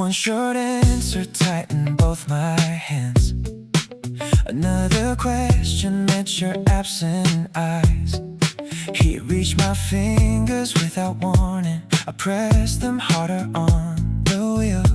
one short answer tightened both my hands. Another question met your absent eyes. He reached my fingers without warning. I pressed them harder on the wheel.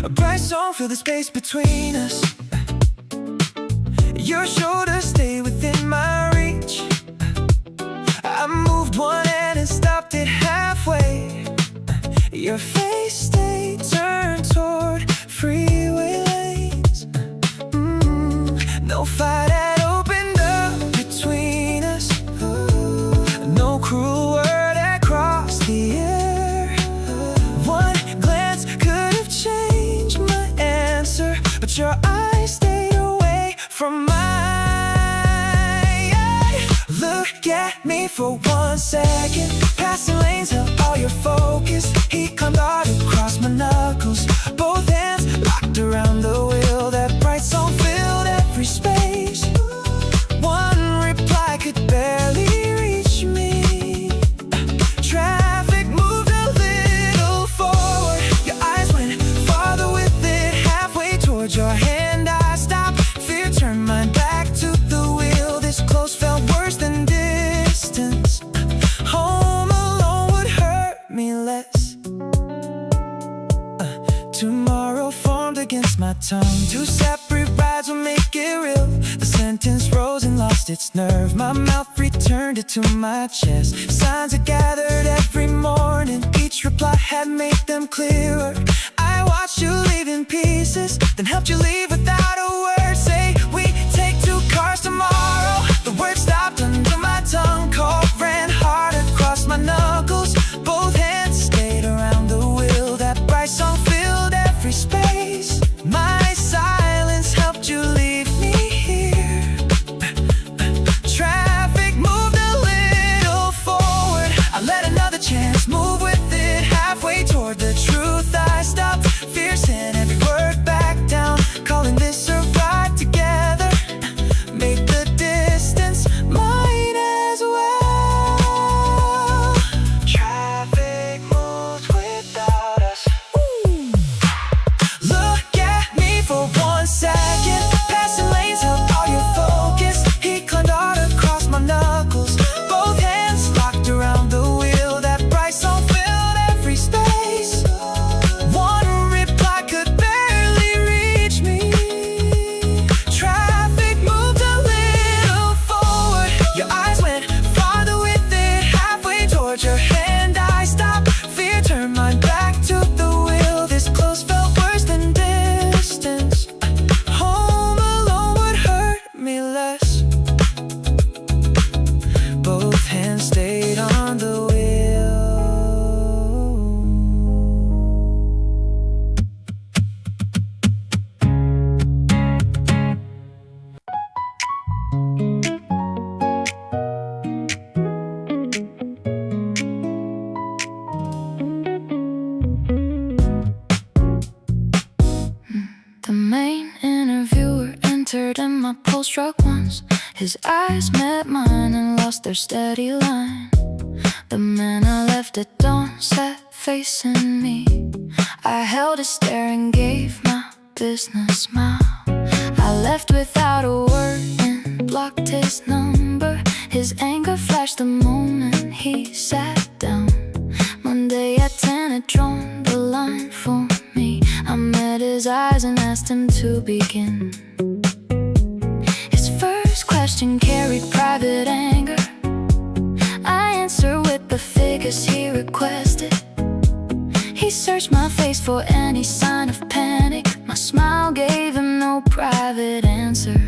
A bright song filled the space between us. Your shoulders stay within my reach. I moved one hand and stopped it halfway. Your face stayed turned toward freeway lanes. No fight had opened up between us. No cruel word had crossed the air. One glance could have changed my answer, but your eyes stayed away from mine. Look at me for 1 second. Passing lanes held all your focus. He climbed hard across my knuckles. Both hands locked around the wheel. That bright song filled every space. One reply could barely reach me. Traffic moved a little forward. Your eyes went farther with it. Halfway towards your hand I stopped. Fear turned mine back to the wheel. This close felt worse than distance. Home alone would hurt me less. Tomorrow formed against my tongue. Two separate rides will make it real. The sentence rose and lost its nerve. My mouth returned it to my chest. Signs are gathered every morning. Each reply had made them clearer. I watched you leave in pieces, then helped you leave without a word. Say we take 2 cars tomorrow. The words stopped under my tongue. Cold ran hard across my knuckles. Both hands stayed around the wheel. That bright song filled every space. My silence helped you leave me here. Traffic moved a little forward. I let another chance move with it. Halfway toward the truth I stopped. Fear sent every word back down. Calling this a ride together. Make the distance mine as well. Traffic moved without us. Look at me for 1 second. Passing lanes held all your focus. He climbed hard across my knuckles. Both hands locked around the wheel. That bright song filled every space. One reply could barely reach me. Traffic moved a little forward. Your eyes went farther with it. Halfway towards your hand I stopped. Fear turned mine back to the wheel. This close felt worse than distance. Home alone would hurt me less. Both hands stayed on the wheel. The main interviewer entered and my pulse struck once. His eyes met mine and lost their steady line. The man I left at dawn sat facing me. I held his stare and gave my business smile. I left without a word and blocked his number. His anger flashed the moment he sat down. Monday at 10 had drawn the line for me. I met his eyes and asked him to begin. His first question carried private anger. I answered with the figures he requested. He searched my face for any sign of panic. My smile gave him no private answer.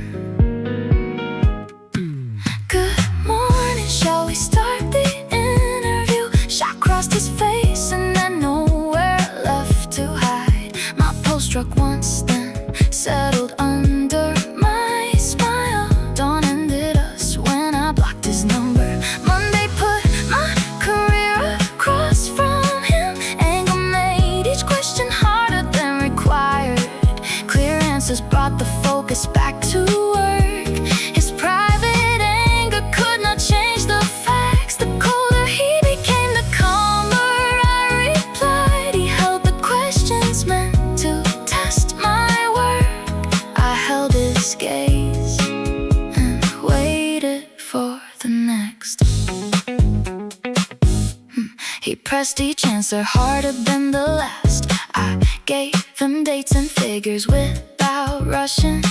Good morning, shall we start the interview? Shock crossed his face and then nowhere left to hide. My pulse struck once, then settled under my smile. Dawn ended us when I blocked his number. Monday put my career across from him. Anger made each question harder than required. Clear answers brought the focus back to work. His private anger could not change the facts. The colder he became, the calmer I replied. his gaze and waited for the next. He pressed each answer harder than the last. I gave him dates and figures without rushing.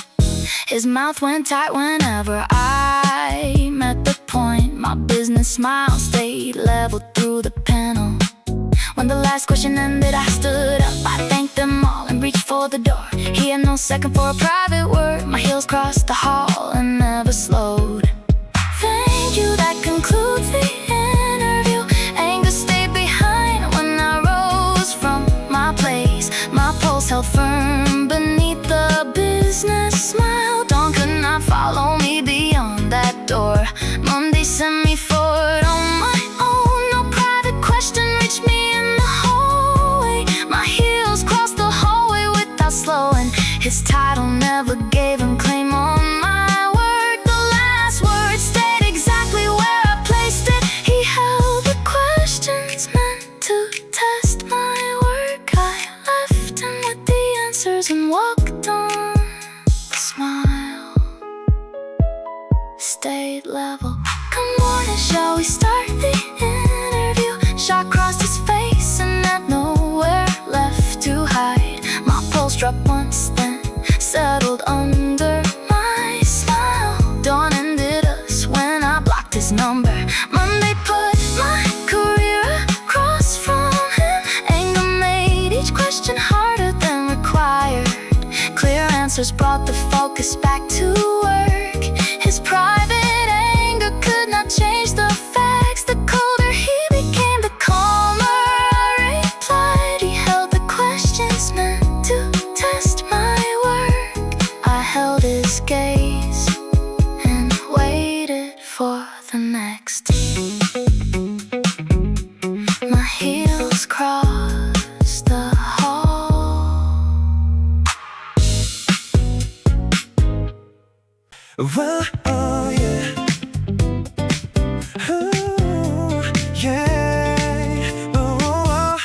His mouth went tight whenever I met the point. My business smile stayed level through the panel. When the last question ended, I stood up. I thanked them all and reached for the door. He had no second for a private word. My heels crossed the hall and never slowed. Thank you, that concludes the interview. Anger stayed behind when I rose from my place. My pulse held firm beneath the business smile. Dawn could not follow me beyond that door. Monday sent me forward on my own. No private question reached me in the hallway. My heels crossed the hallway without slowing. His title never gave him claim on my word. The last word stayed exactly where I placed it. He held the questions meant to test my work. I left him with the answers and walked on. The smile stayed level. Come on, and shall we start the interview? Shot crossed his face and had nowhere left to hide. My pulse dropped once, then settled under my smile. Dawn ended us when I blocked his number. Monday put my career across from him. Anger made each question harder than required. Clear answers brought the focus back to work. His private anger could not change the facts. The colder he became, the calmer I replied. He held the questions meant to test my work. I held his gaze and waited for the next. My heels crossed the hall. Well, oh yeah. Ooh, yeah. Oh, oh.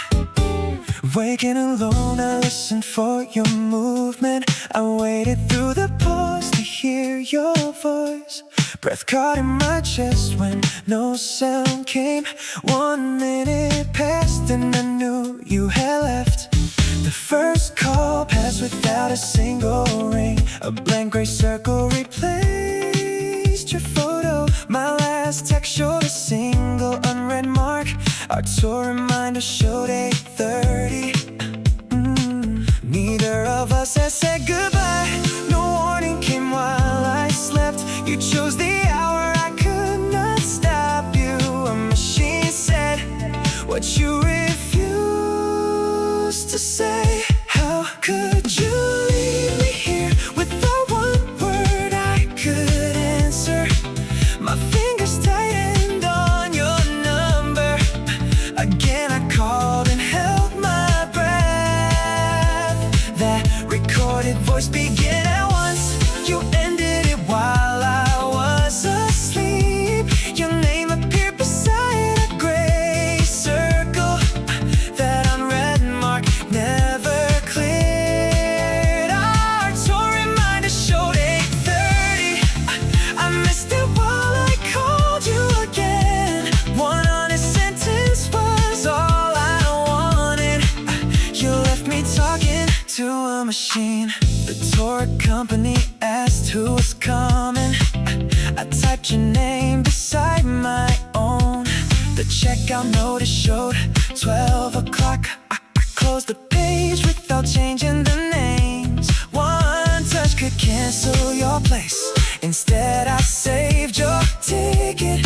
Waking alone, I listened for your movement. I waited through the pause to hear your voice. Breath caught in my chest when no sound came. 1 minute passed and I knew you had left. The first call passed without a single ring. A blank gray circle replaced your photo. My last text showed a single unread mark. Our tour reminder showed 8:30. Neither of us had said goodbye. No warning came while I slept. You chose the hour, I could not stop you. A machine said what you refused to say. How could you leave me here without one word I could answer? My fingers tightened on your number. Again I called and held my breath. That recorded voice began at once. You ended it while I was asleep. Your name appeared beside a gray circle. That unread mark never cleared. Our tour reminder showed 8:30. I missed it while I called you again. One honest sentence was all I wanted. You left me talking to a machine. The tour company asked who was coming. I typed your name beside my own. The checkout notice showed 12 o'clock. I closed the page without changing the names. One touch could cancel your place. Instead I saved your ticket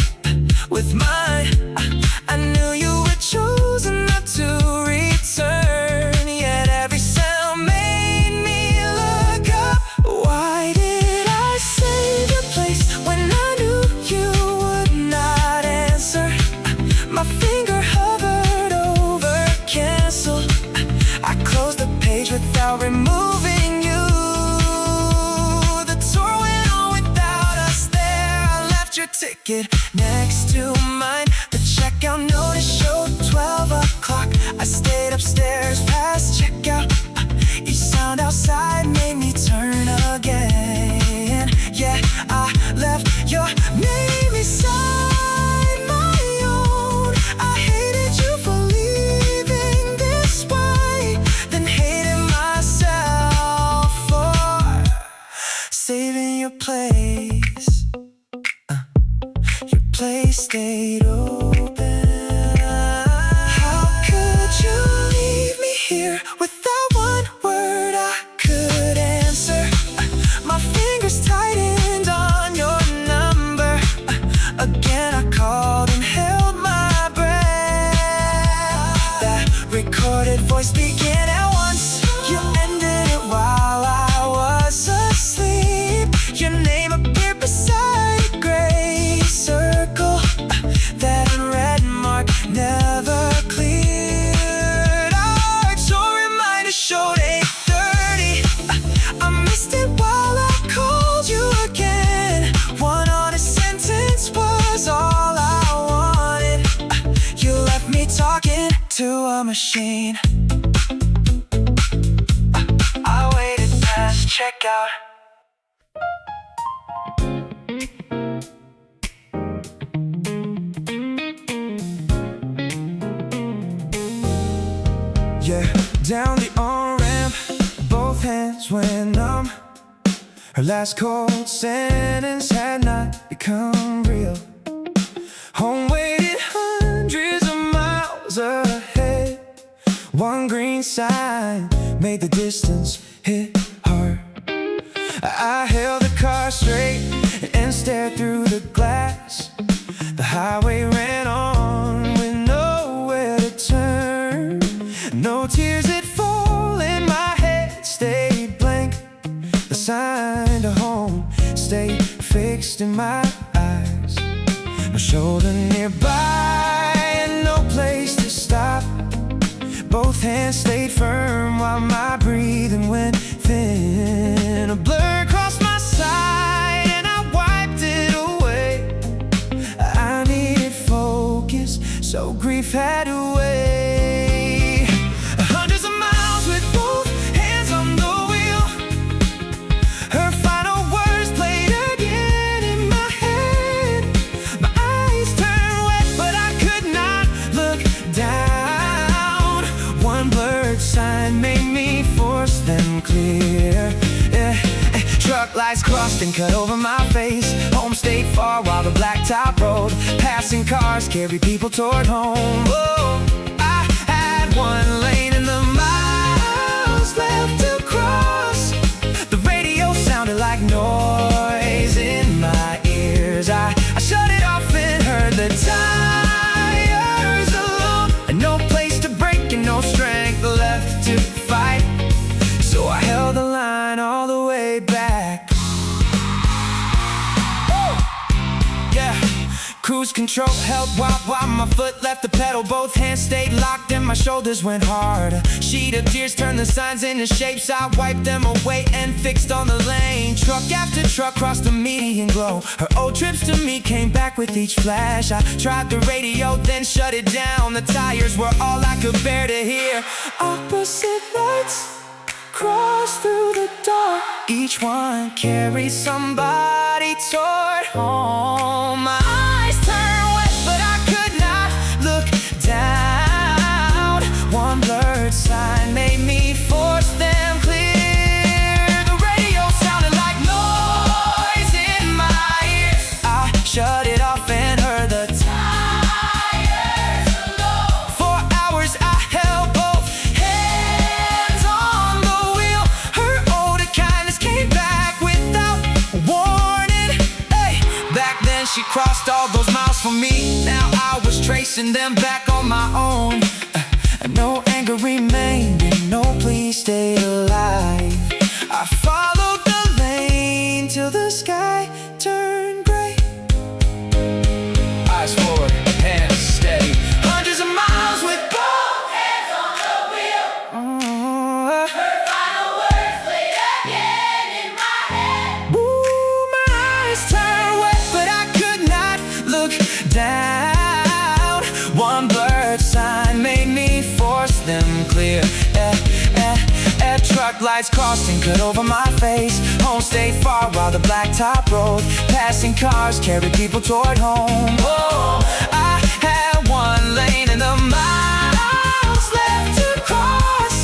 with mine. I knew you had chosen not to return. Yet every sound made me look up. Why did I save your place when I knew you would not answer? My finger hovered over cancel. I closed the page without removing you. The tour went on without us there. I left your ticket next to mine. The checkout notice showed 12 o'clock. I stayed upstairs past checkout. Each sound outside made me turn again. saving your place. Your place stayed open. How could you leave me here without one word I could answer? My fingers tightened on your number. Again I called and held my breath. That recorded voice began at once. You ended it while I was asleep. Your name appeared beside a gray circle. That unread mark never cleared. Your reminder showed 8:30. I missed it while I called you again. One honest sentence was all I wanted. You left me talking to a machine. I waited past checkout. Yeah, down the on-ramp, both hands went numb. Her last cold sentence had not become real. Home waited hundreds of miles ahead. One green sign made the distance hit hard. I held the car straight and stared through the glass. The highway ran on with nowhere to turn. No tears had fallen, my head stayed blank. The sign to home stayed fixed in my eyes. No shoulder nearby and no place to stop. Both hands stayed firm while my breathing went thin. A blur crossed my side and I wiped it away. I needed focus, so grief had to wait. Hundreds of miles with both hands on the wheel. Her final words played again in my head. My eyes turned wet, but I could not look down. One blurred sign made me force them clear. Truck lights crossed and cut over my face. Home stayed far while the blacktop road. Passing cars carried people toward home. Oh, I had one lane and the miles left to cross. The radio sounded like noise in my ears. I shut it off and heard the tires alone. And no place to break and no strength left to fight. So I held the line all the way back. Woo! Yeah, cruise control held while my foot left the pedal. Both hands stayed locked and my shoulders went hard. A sheet of tears turned the signs into shapes. I wiped them away and fixed on the lane. Truck after truck crossed the median glow. Her old trips to me came back with each flash. I tried the radio, then shut it down. The tires were all I could bear to hear. Opposite lights cross through the dark. Each one carries somebody toward home. My eyes turned wet, but I could not look down. One blurred sign made me force them clear. The radio sounded like noise in my ears. I shut it off and heard the tires alone. For hours I held both hands on the wheel. Her older kindness came back without warning. Hey, back then she crossed all those miles for me. Now I was tracing them back on my own. No anger remained and no plea stayed alive. I followed the lane till the sky turned gray. Eyes forward, hands steady. Hundreds of miles with both hands on the wheel. Her final words played again in my head. Ooh, my eyes turned wet, but I could not look down. One blurred sign made me force them clear. Truck lights crossed and cut over my face. Home stayed far while the blacktop road. Passing cars carried people toward home. Oh, I had one lane and the miles left to cross.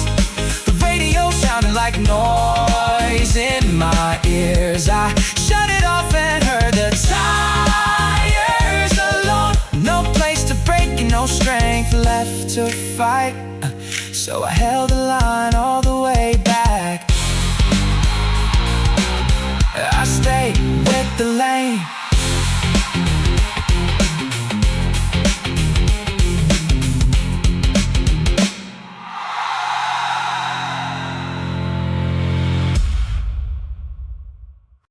The radio sounded like noise noise in my ears. I shut it off and heard the tires alone. No place to break and no strength left to fight. So I held the line all the way back. I stayed with the lane.